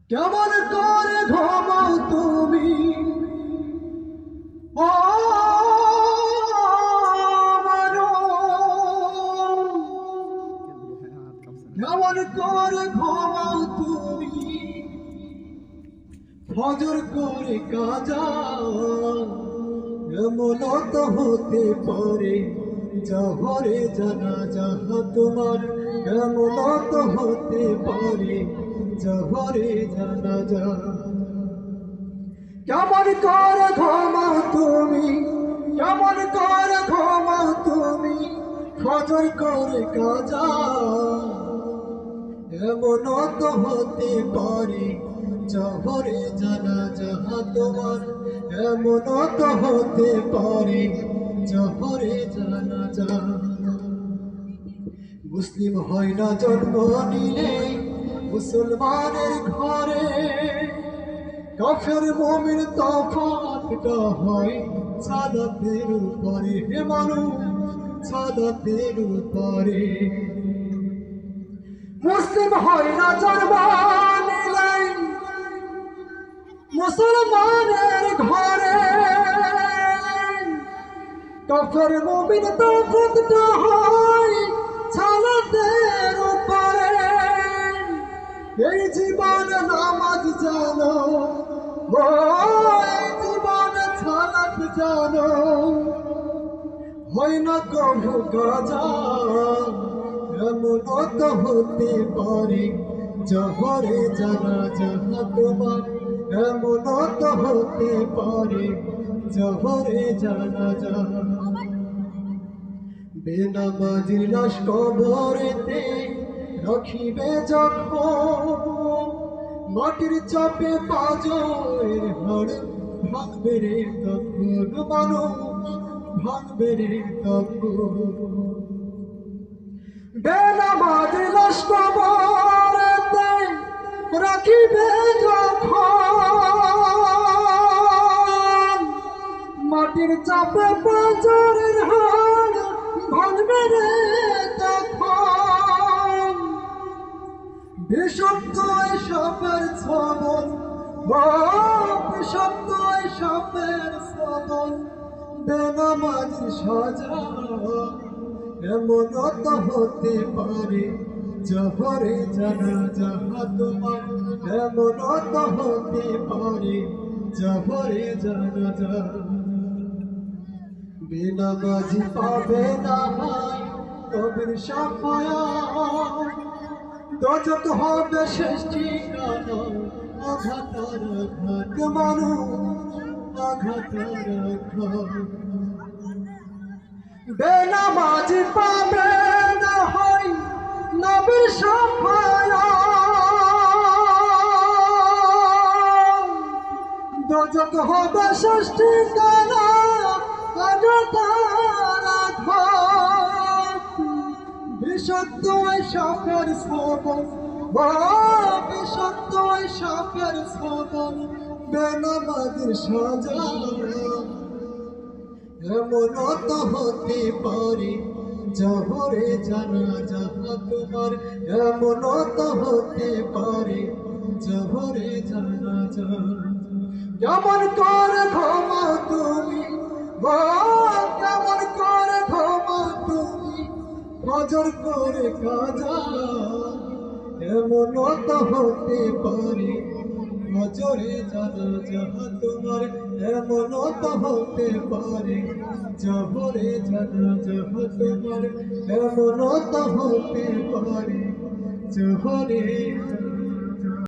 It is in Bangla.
কেমন করে ঘুমাও তুমি ও কেমন করে ঘুমাও তুমি ফজর করে কাজা এমন তো হতে পারে জহরে জানাজা তোমার এমন তো হতে পারে জহরে জানাজা কেমন করে ঘুমাও তুমি কেমন করে ঘুমাও তুমি ফজর করে কাজা এমন তো হতে পারে জহরে জানাজা তোমার এমন তো হতে পারে জহরে জানাজা মুসলিম হয় না জন্ম নিলে মুসলমানের ঘরে কাফের মুমিন তফাৎটা হয় সাদাতের উপরে হে মানুষ সাদাতের উপরে মুসলিম হয় না জন্ম নিলে মুসলমানের ঘরে কাফের মুমিন তফাৎটা হয় সাদাতের উপরে এই জীবন নামাজ জানো এই জীবন সালাত জানো হয় না কভু কাজা এমন তো হতে পারে জহরে জানাজা তোমার এমন তো হতে পারে জহরে জানাজা বেনামাজির লাশ কবরেতে রাখিবে যখন মাটির চাপে পাজরের হাড় ভাঙবে রে তখন মানুষ ভাঙবে রে তখন বেনামাজির লাশ কবরেতে রাখিবে যখন মাটির চাপে পাজরের হাড় ভাঙবে রে তখন বিষাক্ত সাপের শ্রবণ বিষাক্ত সাপের শ্রবণ বেনামাজি সাজা এমন তো হতে পারে জহরে জানাজা তোমার এমন তো হতে পারে জহরে জানাজা বেনামাজি পাবে না কবির সাফায়াত দোজখ হবে শেষ ঠিকানা আঘাতার আঘাত মানুষ আঘাতার আঘাত বেনামাজি পাবে না হয় নবীর সাফায়াত দোজখ হবে শেষ ঠিকানা আঘাতার আঘাত বিষাক্ত সাপের শ্রবণ বিষাক্ত সাপের শ্রবণ বেনামাজির সাজা এমন তো হতে পারে জহরে জানাজা তোমার এমন তো হতে পারে জহরে জানাজা কেমন করে ঘুমাও তুমি কেমন করে ঘুমাও তুমি ফজর করে কাজা এমন তো হতে পারে ফজরে জানাজা তোমার এমন তো হতে পারে জহরে জানাজা তোমার এমন তো হতে পারে জহরে